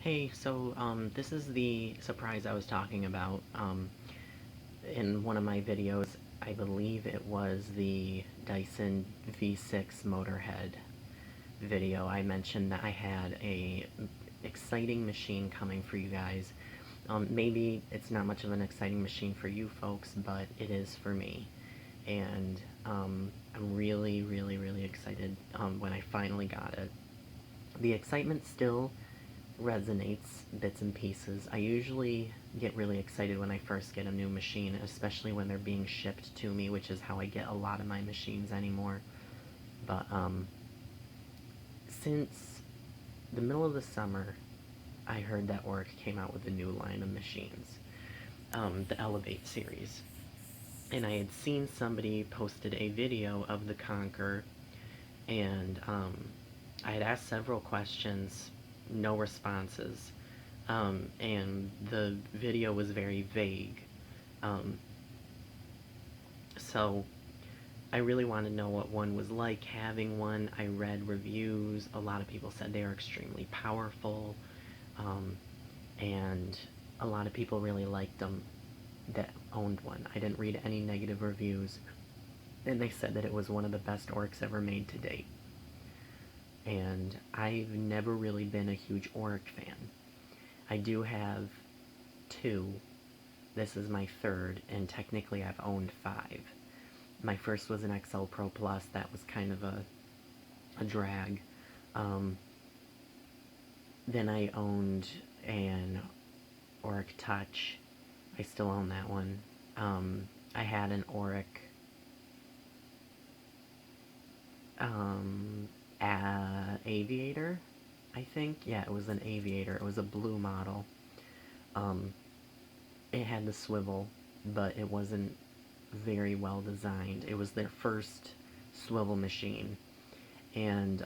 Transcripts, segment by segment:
Hey, so this is the surprise I was talking about in one of my videos. I believe it was the Dyson V6 Motorhead video. I mentioned that I had a exciting machine coming for you guys. Maybe it's not much of an exciting machine for you folks, but it is for me. And I'm really, really, really excited when I finally got it. The excitement still resonates bits and pieces. I usually get really excited when I first get a new machine, especially when they're being shipped to me, which is how I get a lot of my machines anymore. But since the middle of the summer, I heard that Oreck came out with a new line of machines, the Elevate series. And I had seen somebody posted a video of the Conquer, and I had asked several questions, no responses, and the video was very vague. Um, so I really want to know what one was like having one. I read reviews. A lot of people said they are extremely powerful, and a lot of people really liked them that owned one. I didn't read any negative reviews, and they said that it was one of the best Orecks ever made to date. And I've never really been a huge Oreck fan. I do have two. This is my third, and technically I've owned five. My first was an XL Pro Plus. That was kind of a drag. Then I owned an Oreck Touch. I still own that one. I had an Oreck Aviator, I think. Yeah, it was an Aviator. It was a blue model. It had the swivel, but it wasn't very well designed. It was their first swivel machine, and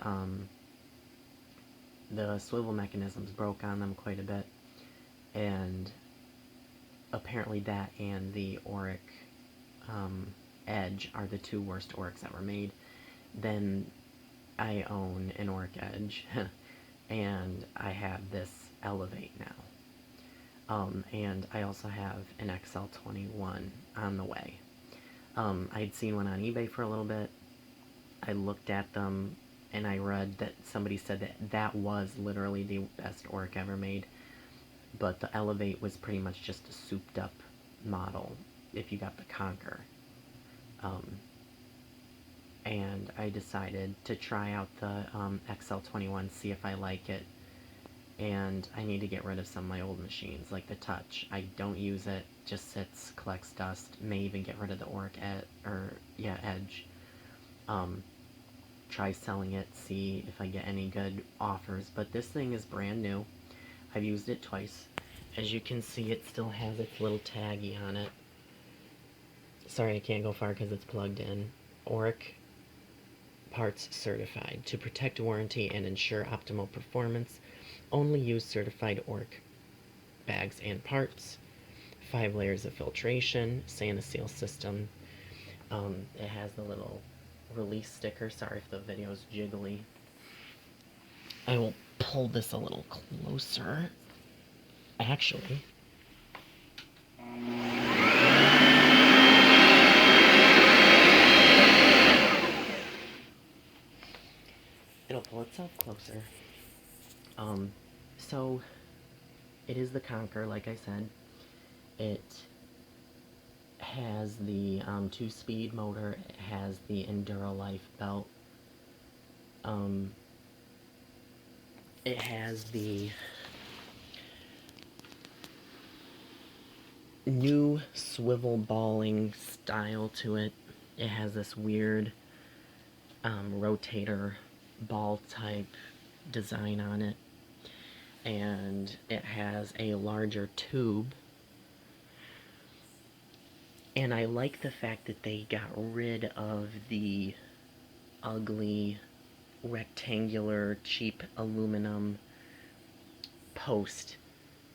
the swivel mechanisms broke on them quite a bit, and apparently that and the Oreck Edge are the two worst Orecks ever made. Then I own an Oreck Edge, and I have this Elevate now. And I also have an XL21 on the way. I'd seen one on eBay for a little bit. I looked at them, and I read that somebody said that that was literally the best Oreck ever made, but the Elevate was pretty much just a souped up model if you got the Conquer. And I decided to try out the XL21, see if I like it. And I need to get rid of some of my old machines, like the Touch. I don't use it, just sits, collects dust, may even get rid of the Oreck Edge. Try selling it, see if I get any good offers. But this thing is brand new. I've used it twice. As you can see, it still has its little taggy on it. Sorry, I can't go far because it's plugged in. Oreck Parts Certified. To protect warranty and ensure optimal performance, only use certified Oreck bags and parts. 5 layers of filtration, SaniSeal system. It has the little release sticker. Sorry if the video's jiggly. I will pull this a little closer. Actually, it'll pull itself closer. So it is the Conquer, like I said. It has the 2-speed motor. It has the Enduro Life belt. It has the new swivel balling style to it. It has this weird rotator ball type design on it, and it has a larger tube. And I like the fact that they got rid of the ugly rectangular cheap aluminum post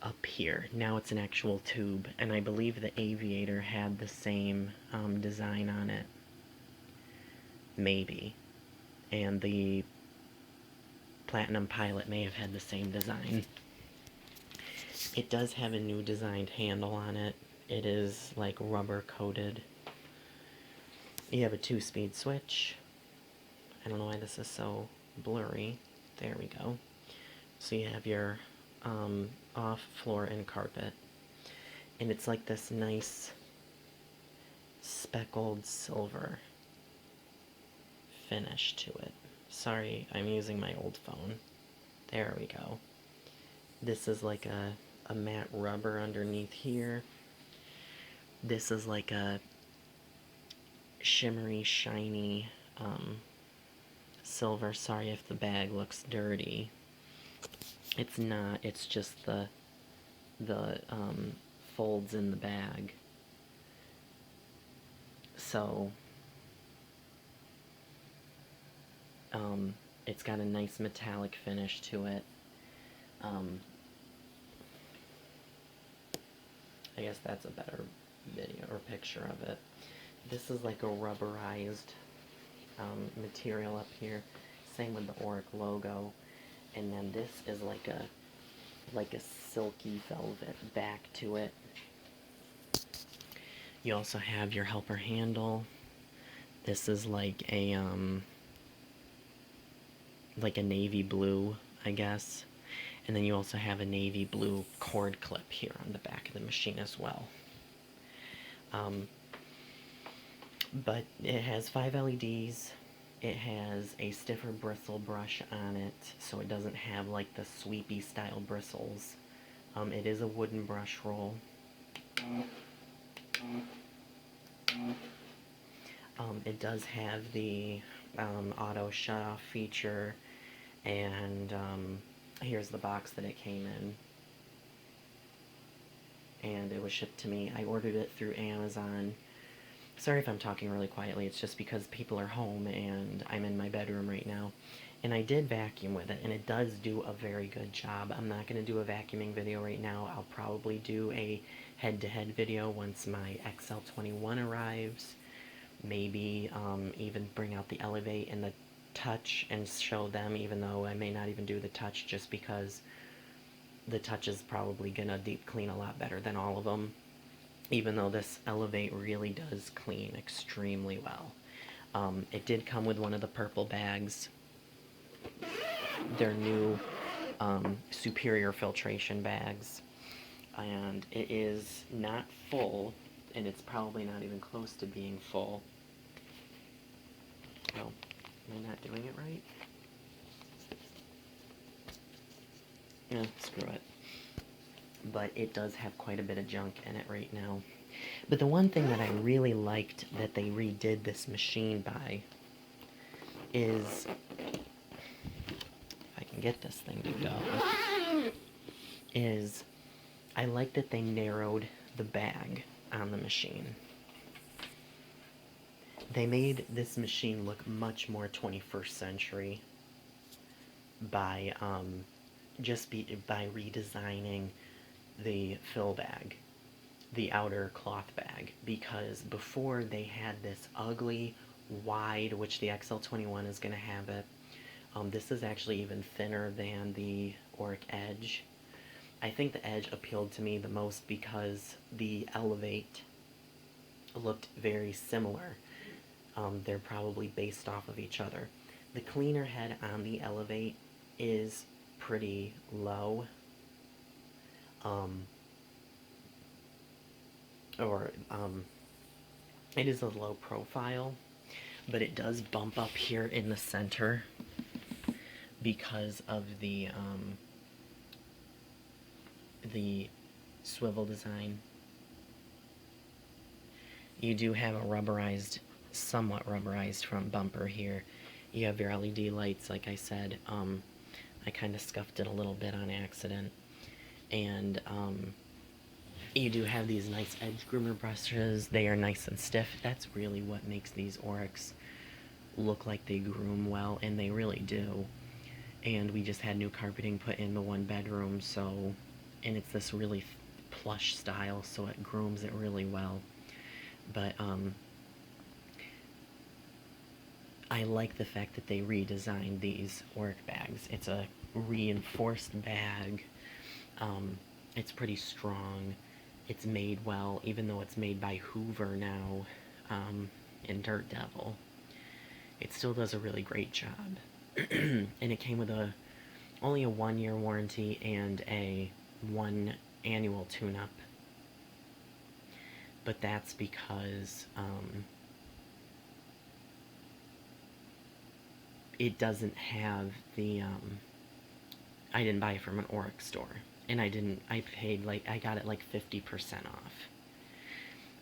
up here. Now it's an actual tube, and I believe the Aviator had the same design on it. Maybe. And the Platinum Pilot may have had the same design. It does have a new designed handle on it. It is like rubber coated. You have a 2-speed switch. I don't know why this is so blurry. There we go. So you have your off floor and carpet. And it's like this nice speckled silver finish to it. Sorry, I'm using my old phone. There we go. This is like a matte rubber underneath here. This is like a shimmery, shiny silver. Sorry if the bag looks dirty. It's not. It's just the folds in the bag. So it's got a nice metallic finish to it. I guess that's a better video or picture of it. This is like a rubberized material up here. Same with the Oreck logo. And then this is like a silky velvet back to it. You also have your helper handle. This is like a navy blue, I guess. And then you also have a navy blue cord clip here on the back of the machine as well. But it has 5 LEDs. It has a stiffer bristle brush on it, so it doesn't have like the sweepy style bristles. It is a wooden brush roll. It does have the auto shut-off feature, and here's the box that it came in. And it was shipped to me. I ordered it through Amazon. Sorry if I'm talking really quietly, it's just because people are home and I'm in my bedroom right now. And I did vacuum with it, and it does do a very good job. I'm not going to do a vacuuming video right now. I'll probably do a head-to-head video once my XL21 arrives. Maybe even bring out the Elevate and the Touch and show them, even though I may not even do the Touch, just because the Touch is probably going to deep clean a lot better than all of them. Even though this Elevate really does clean extremely well. It did come with one of the purple bags. Their new superior filtration bags. And it is not full, and it's probably not even close to being full. Oh, am I not doing it right? Yeah, screw it. But it does have quite a bit of junk in it right now. But the one thing that I really liked that they redid this machine by is, if I can get this thing to go, is I like that they narrowed the bag on the machine. They made this machine look much more 21st century by by redesigning the fill bag, the outer cloth bag, because before they had this ugly wide, which the XL21 is going to have it. This is actually even thinner than the Oreck Edge. I think the Edge appealed to me the most because the Elevate looked very similar. They're probably based off of each other. The cleaner head on the Elevate is pretty low. It is a low profile, but it does bump up here in the center because of the swivel design. You do have a rubberized, somewhat rubberized front bumper here. You have your LED lights, like I said. I kind of scuffed it a little bit on accident. And you do have these nice edge groomer brushes. They are nice and stiff. That's really what makes these Orecks look like they groom well, and they really do. And we just had new carpeting put in the one bedroom, so, and it's this really plush style, so it grooms it really well. But I like the fact that they redesigned these Oreck bags. It's a reinforced bag. It's pretty strong. It's made well, even though it's made by Hoover now, in Dirt Devil. It still does a really great job. And it came with only a 1-year warranty and a 1 annual tune-up. But that's because it doesn't have the I didn't buy it from an Oreck store, and I paid, like, I got it like 50% off.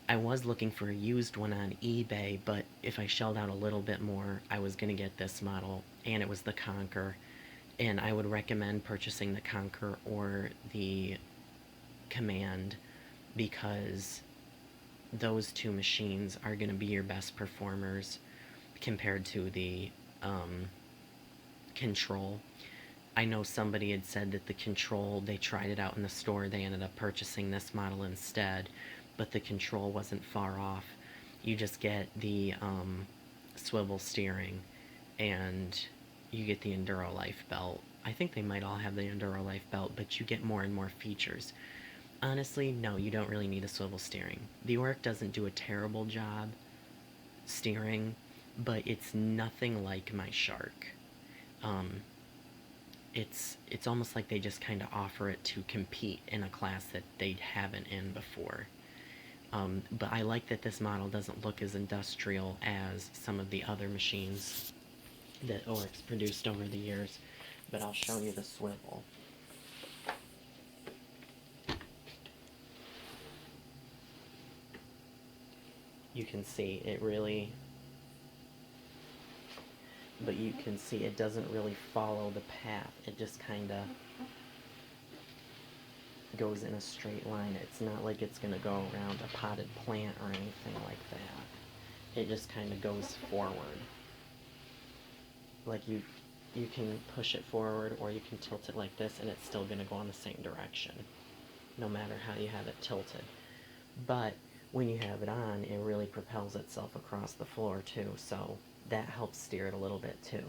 I was looking for a used one on eBay, but if I shelled out a little bit more, I was going to get this model, and it was the Conquer, and I would recommend purchasing the Conquer or the Command, because those two machines are going to be your best performers compared to the Control. I know somebody had said that the Control, they tried it out in the store, they ended up purchasing this model instead, but the Control wasn't far off. You just get the swivel steering, and you get the Enduro Life belt. I think they might all have the Enduro Life belt, but you get more and more features. Honestly, no, you don't really need a swivel steering. The Oreck doesn't do a terrible job steering, but it's nothing like my Shark. It's almost like they just kind of offer it to compete in a class that they haven't in before. But I like that this model doesn't look as industrial as some of the other machines that Oreck's produced over the years. But I'll show you the swivel. You can see it really, but you can see it doesn't really follow the path. It just kind of goes in a straight line. It's not like it's going to go around a potted plant or anything like that. It just kind of goes forward. Like you can push it forward, or you can tilt it like this, and it's still going to go in the same direction, no matter how you have it tilted. But when you have it on, it really propels itself across the floor too, so that helps steer it a little bit too.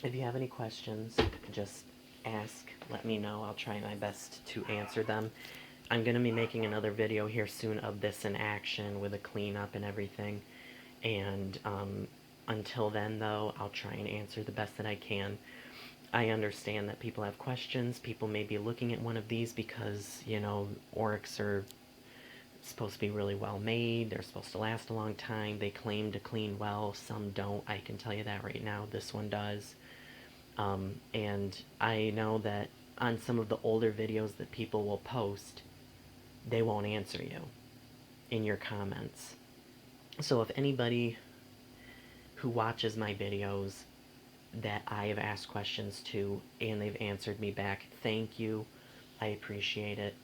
If you have any questions, just ask, let me know. I'll try my best to answer them. I'm going to be making another video here soon of this in action with a cleanup and everything, and until then though, I'll try and answer the best that I can. I understand that people have questions. People may be looking at one of these because, you know, Orecks are supposed to be really well made. They're supposed to last a long time. They claim to clean well. Some don't. I can tell you that right now. This one does. And I know that on some of the older videos that people will post, they won't answer you in your comments. So if anybody who watches my videos that I have asked questions to and they've answered me back, thank you. I appreciate it.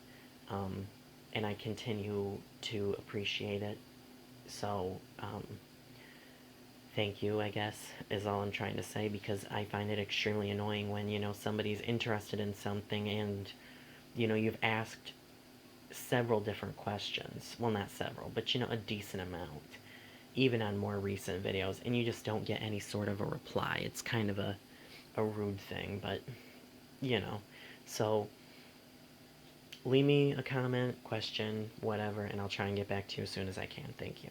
And I continue to appreciate it. So, thank you, I guess, is all I'm trying to say, because I find it extremely annoying when, you know, somebody's interested in something and, you know, you've asked several different questions. Well, not several, but, you know, a decent amount, even on more recent videos, and you just don't get any sort of a reply. It's kind of a rude thing, but, you know. So, leave me a comment, question, whatever, and I'll try and get back to you as soon as I can. Thank you.